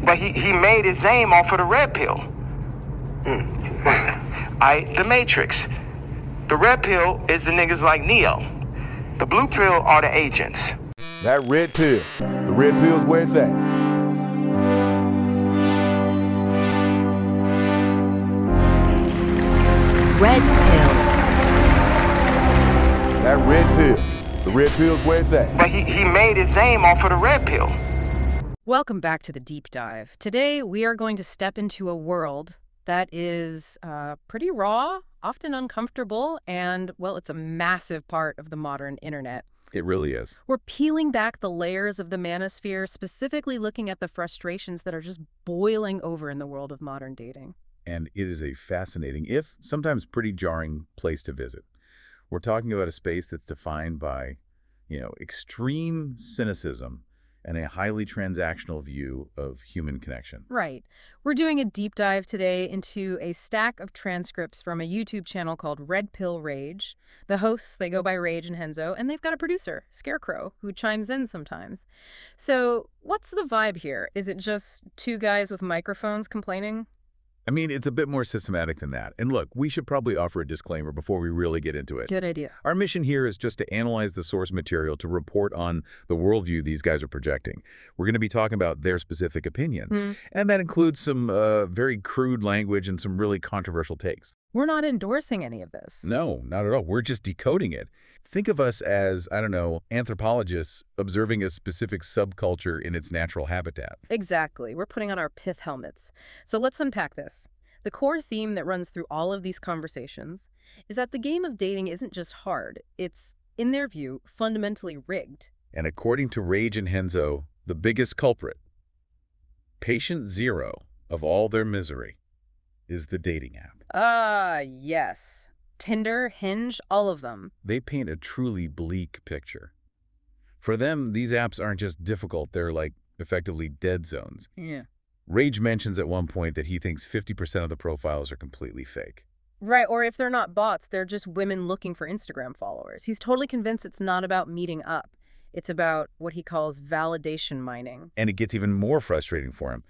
But he made his name off of the red pill. The Matrix. The red pill is the niggas like Neo. The blue pill are the agents. That red pill. The red pill's where it's at. Red pill. That red pill. The red pill's where it's at. But he made his name off of the red pill. Welcome back to the Deep Dive. Today, we are going to step into a world that is pretty raw, often uncomfortable, and, well, it's a massive part of the modern internet. It really is. We're peeling back the layers of the manosphere, specifically looking at the frustrations that are just boiling over in the world of modern dating. And it is a fascinating, if sometimes pretty jarring, place to visit. We're talking about a space that's defined by, extreme cynicism and a highly transactional view of human connection. Right. We're doing a deep dive today into a stack of transcripts from a YouTube channel called Red Pill Rage. The hosts, they go by Rage and Henzo, and they've got a producer, Scarecrow, who chimes in sometimes. So what's the vibe here? Is it just two guys with microphones complaining? I mean, it's a bit more systematic than that. And look, we should probably offer a disclaimer before we really get into it. Good idea. Our mission here is just to analyze the source material to report on the worldview these guys are projecting. We're going to be talking about their specific opinions. And that includes some very crude language and some really controversial takes. We're not endorsing any of this. No, not at all. We're just decoding it. Think of us as, anthropologists observing a specific subculture in its natural habitat. Exactly. We're putting on our pith helmets. So let's unpack this. The core theme that runs through all of these conversations is that the game of dating isn't just hard. It's, in their view, fundamentally rigged. And according to Rage and Henzo, the biggest culprit, patient zero of all their misery, is the dating app. Yes. Tinder, Hinge, all of them. They paint a truly bleak picture. For them, these apps aren't just difficult, they're effectively dead zones. Yeah. Rage mentions at one point that he thinks 50% of the profiles are completely fake. Right, or if they're not bots, they're just women looking for Instagram followers. He's totally convinced it's not about meeting up. It's about what he calls validation mining. And it gets even more frustrating for him.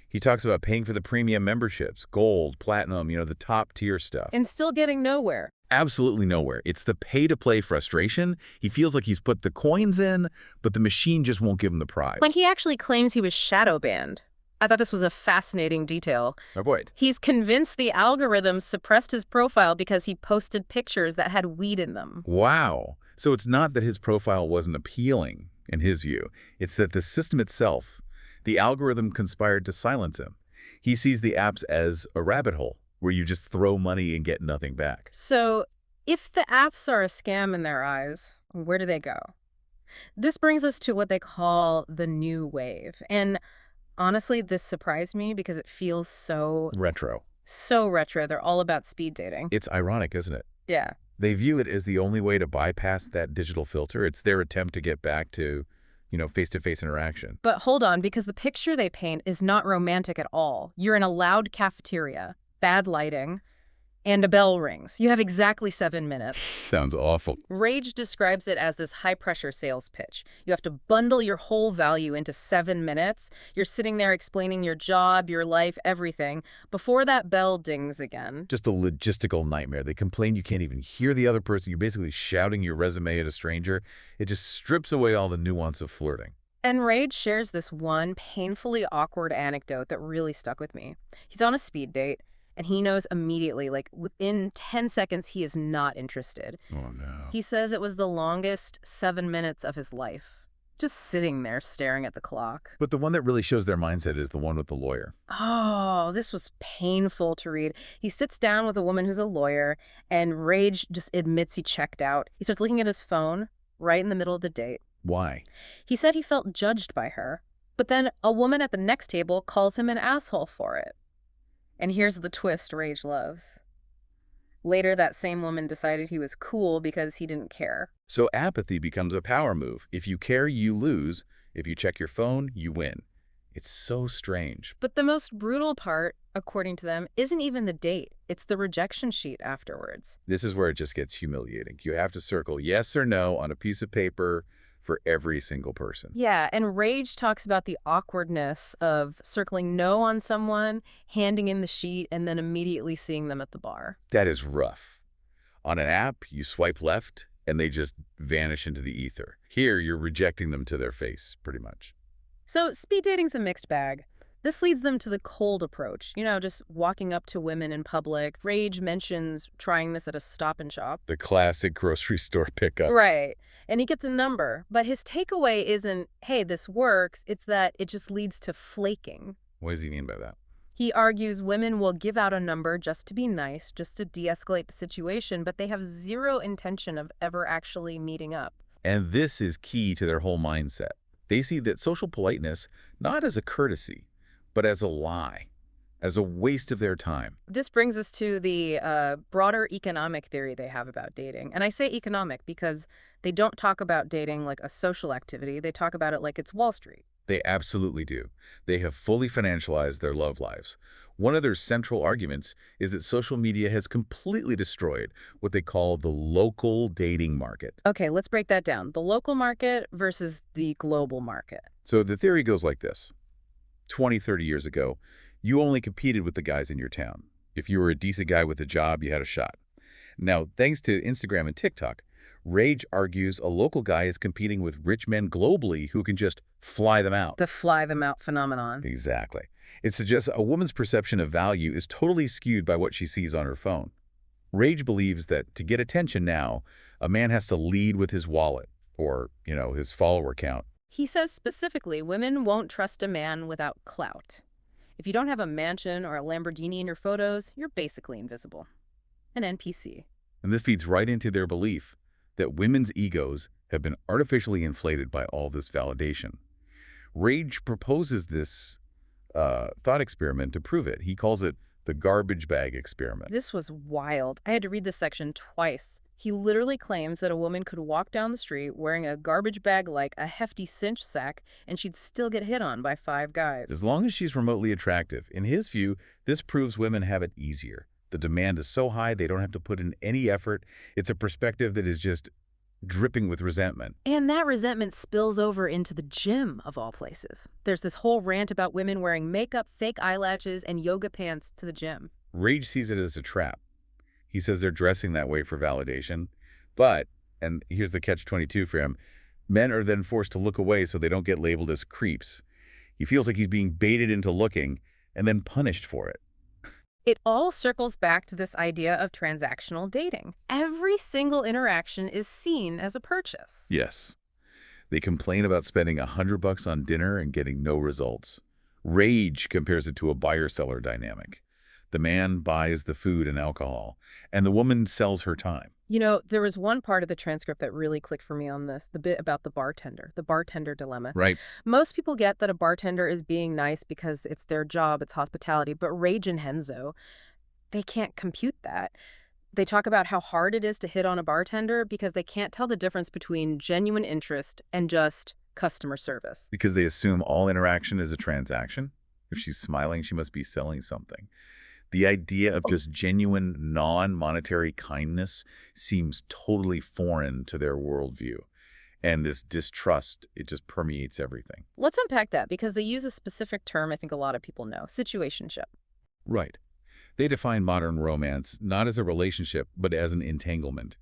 He talks about paying for the premium memberships, gold, platinum, the top tier stuff. And still getting nowhere. Absolutely nowhere. It's the pay-to-play frustration. He feels like he's put the coins in, but the machine just won't give him the prize. When he actually claims he was shadow banned. I thought this was a fascinating detail. Avoid. He's convinced the algorithm suppressed his profile because he posted pictures that had weed in them. Wow. So it's not that his profile wasn't appealing, in his view. It's that the system itself, the algorithm, conspired to silence him. He sees the apps as a rabbit hole where you just throw money and get nothing back. So if the apps are a scam in their eyes, where do they go? This brings us to what they call the new wave. And honestly, this surprised me because it feels so retro. So retro. They're all about speed dating. It's ironic, isn't it? Yeah. They view it as the only way to bypass that digital filter. It's their attempt to get back to face-to-face interaction. But hold on, because the picture they paint is not romantic at all. You're in a loud cafeteria, bad lighting, and a bell rings. You have exactly 7 minutes. Sounds awful. Rage describes it as this high-pressure sales pitch. You have to bundle your whole value into 7 minutes. You're sitting there explaining your job, your life, everything, before that bell dings again. Just a logistical nightmare. They complain you can't even hear the other person. You're basically shouting your resume at a stranger. It just strips away all the nuance of flirting. And Rage shares this one painfully awkward anecdote that really stuck with me. He's on a speed date. And he knows immediately, within 10 seconds, he is not interested. Oh, no. He says it was the longest 7 minutes of his life. Just sitting there staring at the clock. But the one that really shows their mindset is the one with the lawyer. Oh, this was painful to read. He sits down with a woman who's a lawyer, and Rage just admits he checked out. He starts looking at his phone right in the middle of the date. Why? He said he felt judged by her. But then a woman at the next table calls him an asshole for it. And here's the twist Rage loves. Later, that same woman decided he was cool because he didn't care. So apathy becomes a power move. If you care, you lose. If you check your phone, you win. It's so strange. But the most brutal part, according to them, isn't even the date. It's the rejection sheet afterwards. This is where it just gets humiliating. You have to circle yes or no on a piece of paper for every single person. Yeah, and Rage talks about the awkwardness of circling no on someone, handing in the sheet, and then immediately seeing them at the bar. That is rough. On an app, you swipe left, and they just vanish into the ether. Here, you're rejecting them to their face, pretty much. So speed dating's a mixed bag. This leads them to the cold approach, just walking up to women in public. Rage mentions trying this at a Stop and Shop. The classic grocery store pickup. Right. And he gets a number. But his takeaway isn't, hey, this works. It's that it just leads to flaking. What does he mean by that? He argues women will give out a number just to be nice, just to de-escalate the situation, but they have zero intention of ever actually meeting up. And this is key to their whole mindset. They see that social politeness not as a courtesy, but as a lie, as a waste of their time. This brings us to the broader economic theory they have about dating. And I say economic because they don't talk about dating like a social activity. They talk about it like it's Wall Street. They absolutely do. They have fully financialized their love lives. One of their central arguments is that social media has completely destroyed what they call the local dating market. Okay, let's break that down. The local market versus the global market. So the theory goes like this. 20, 30 years ago, you only competed with the guys in your town. If you were a decent guy with a job, you had a shot. Now, thanks to Instagram and TikTok, Rage argues a local guy is competing with rich men globally who can just fly them out. The fly them out phenomenon. Exactly. It suggests a woman's perception of value is totally skewed by what she sees on her phone. Rage believes that to get attention now, a man has to lead with his wallet or, his follower count. He says specifically, women won't trust a man without clout. If you don't have a mansion or a Lamborghini in your photos, you're basically invisible. An NPC. And this feeds right into their belief that women's egos have been artificially inflated by all this validation. Rage proposes this thought experiment to prove it. He calls it the garbage bag experiment. This was wild. I had to read this section twice. He literally claims that a woman could walk down the street wearing a garbage bag like a hefty cinch sack, and she'd still get hit on by 5 guys. As long as she's remotely attractive. In his view, this proves women have it easier. The demand is so high they don't have to put in any effort. It's a perspective that is just dripping with resentment. And that resentment spills over into the gym, of all places. There's this whole rant about women wearing makeup, fake eyelashes, and yoga pants to the gym. Rage sees it as a trap. He says they're dressing that way for validation. But, and here's the catch-22 for him, men are then forced to look away so they don't get labeled as creeps. He feels like he's being baited into looking and then punished for it. It all circles back to this idea of transactional dating. Every single interaction is seen as a purchase. Yes. They complain about spending $100 on dinner and getting no results. Rage compares it to a buyer-seller dynamic. The man buys the food and alcohol, and the woman sells her time. There was one part of the transcript that really clicked for me on this, the bit about the bartender dilemma. Right. Most people get that a bartender is being nice because it's their job, it's hospitality, but Rage and Henzo, they can't compute that. They talk about how hard it is to hit on a bartender because they can't tell the difference between genuine interest and just customer service. Because they assume all interaction is a transaction. If she's smiling, she must be selling something. The idea of just genuine, non-monetary kindness seems totally foreign to their worldview. And this distrust, it just permeates everything. Let's unpack that because they use a specific term I think a lot of people know, situationship. Right. They define modern romance not as a relationship, but as an entanglement.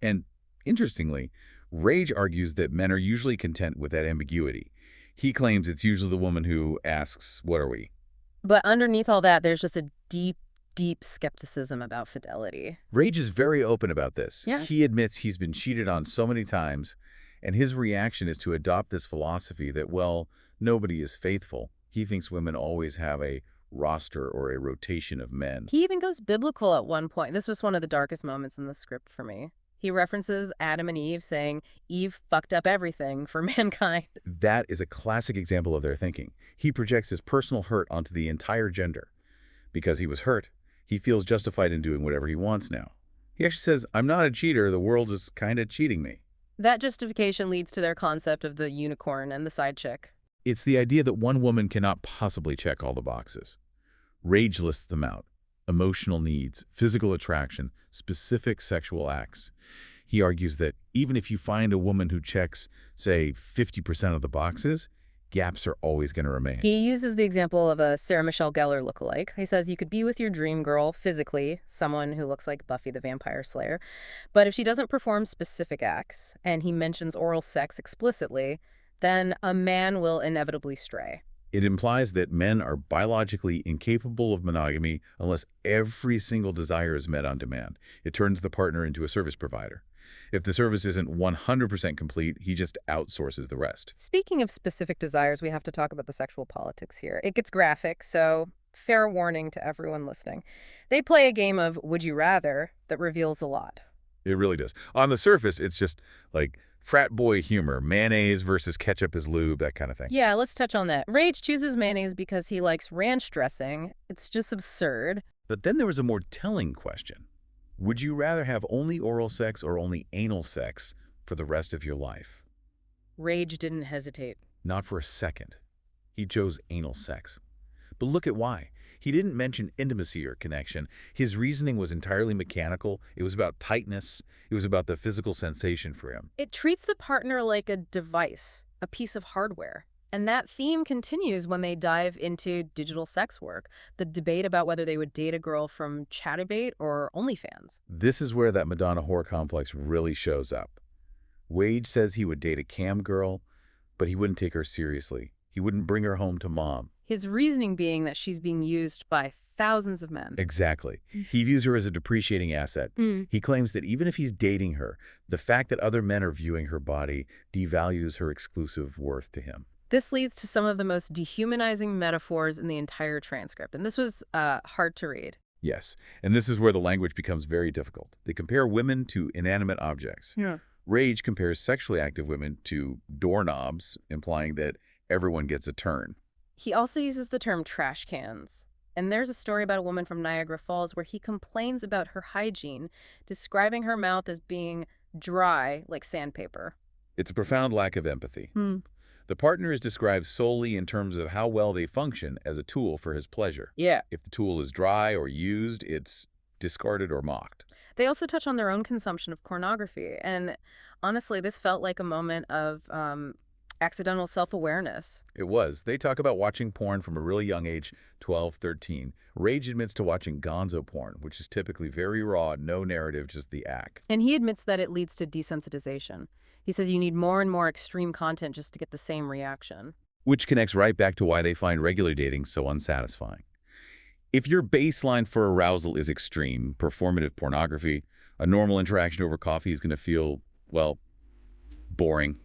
And interestingly, Rage argues that men are usually content with that ambiguity. He claims it's usually the woman who asks, "What are we?" But underneath all that, there's just a deep, deep skepticism about fidelity. Rage is very open about this. Yeah. He admits he's been cheated on so many times, and his reaction is to adopt this philosophy that, well, nobody is faithful. He thinks women always have a roster or a rotation of men. He even goes biblical at one point. This was one of the darkest moments in the script for me. He references Adam and Eve, saying Eve fucked up everything for mankind. That is a classic example of their thinking. He projects his personal hurt onto the entire gender. Because he was hurt, he feels justified in doing whatever he wants now. He actually says, "I'm not a cheater, the world is kind of cheating me." That justification leads to their concept of the unicorn and the side chick. It's the idea that one woman cannot possibly check all the boxes. Rage lists them out. Emotional needs, physical attraction, specific sexual acts. He argues that even if you find a woman who checks, say, 50% of the boxes, gaps are always going to remain. He uses the example of a Sarah Michelle Gellar lookalike. He says you could be with your dream girl physically, someone who looks like Buffy the Vampire Slayer, but if she doesn't perform specific acts, and he mentions oral sex explicitly, then a man will inevitably stray. It implies that men are biologically incapable of monogamy unless every single desire is met on demand. It turns the partner into a service provider. If the service isn't 100% complete, he just outsources the rest. Speaking of specific desires, we have to talk about the sexual politics here. It gets graphic, so fair warning to everyone listening. They play a game of Would You Rather that reveals a lot. It really does. On the surface, it's just like frat boy humor, mayonnaise versus ketchup as lube, that kind of thing. Yeah, let's touch on that. Rage chooses mayonnaise because he likes ranch dressing. It's just absurd. But then there was a more telling question. Would you rather have only oral sex or only anal sex for the rest of your life? Rage didn't hesitate. Not for a second. He chose anal sex. But look at why. He didn't mention intimacy or connection. His reasoning was entirely mechanical. It was about tightness. It was about the physical sensation for him. It treats the partner like a device, a piece of hardware. And that theme continues when they dive into digital sex work, the debate about whether they would date a girl from Chatterbait or OnlyFans. This is where that Madonna whore complex really shows up. Wade says he would date a cam girl, but he wouldn't take her seriously. He wouldn't bring her home to mom. His reasoning being that she's being used by thousands of men. Exactly. He views her as a depreciating asset. He claims that even if he's dating her, the fact that other men are viewing her body devalues her exclusive worth to him. This leads to some of the most dehumanizing metaphors in the entire transcript, and this was hard to read. Yes, and this is where the language becomes very difficult. They compare women to inanimate objects. Yeah. Rage compares sexually active women to doorknobs, implying that everyone gets a turn. He also uses the term trash cans. And there's a story about a woman from Niagara Falls where he complains about her hygiene, describing her mouth as being dry like sandpaper. It's a profound lack of empathy. The partner is described solely in terms of how well they function as a tool for his pleasure. Yeah. If the tool is dry or used, it's discarded or mocked. They also touch on their own consumption of pornography. And honestly, this felt like a moment of accidental self-awareness. It was. They talk about watching porn from a really young age, 12, 13. Rage admits to watching gonzo porn, which is typically very raw, no narrative, just the act. And he admits that it leads to desensitization. He says you need more and more extreme content just to get the same reaction. Which connects right back to why they find regular dating so unsatisfying. If your baseline for arousal is extreme, performative pornography, a normal interaction over coffee is going to feel, well, boring.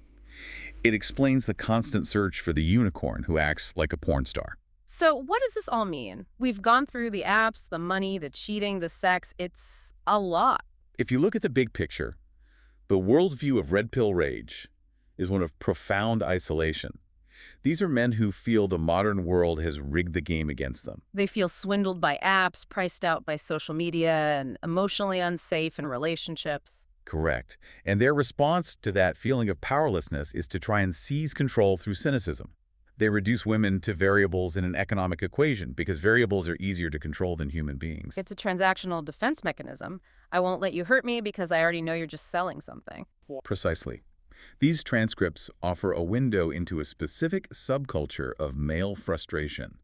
It explains the constant search for the unicorn who acts like a porn star. So what does this all mean? We've gone through the apps, the money, the cheating, the sex. It's a lot. If you look at the big picture, the worldview of Red Pill Rage is one of profound isolation. These are men who feel the modern world has rigged the game against them. They feel swindled by apps, priced out by social media, and emotionally unsafe in relationships. Correct. And their response to that feeling of powerlessness is to try and seize control through cynicism. They reduce women to variables in an economic equation because variables are easier to control than human beings. It's a transactional defense mechanism. I won't let you hurt me because I already know you're just selling something. Precisely. These transcripts offer a window into a specific subculture of male frustration.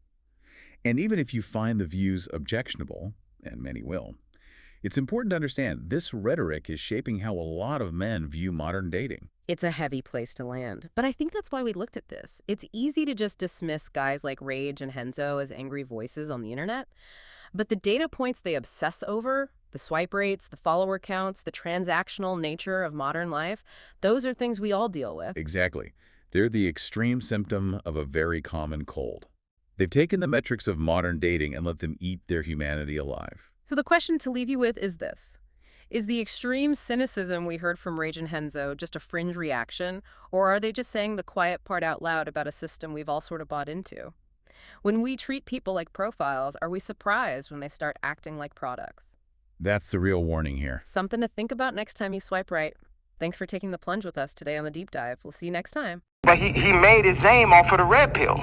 And even if you find the views objectionable, and many will, it's important to understand this rhetoric is shaping how a lot of men view modern dating. It's a heavy place to land, but I think that's why we looked at this. It's easy to just dismiss guys like Rage and Henzo as angry voices on the internet, but the data points they obsess over, the swipe rates, the follower counts, the transactional nature of modern life, those are things we all deal with. Exactly. They're the extreme symptom of a very common cold. They've taken the metrics of modern dating and let them eat their humanity alive. So the question to leave you with is this. Is the extreme cynicism we heard from Rage and Henzo just a fringe reaction, or are they just saying the quiet part out loud about a system we've all sort of bought into? When we treat people like profiles, are we surprised when they start acting like products? That's the real warning here. Something to think about next time you swipe right. Thanks for taking the plunge with us today on The Deep Dive. We'll see you next time. But he made his name off of the red pill.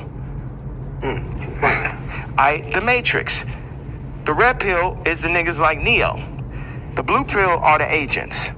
The Matrix. The red pill is the niggas like Neo. The blue pill are the agents.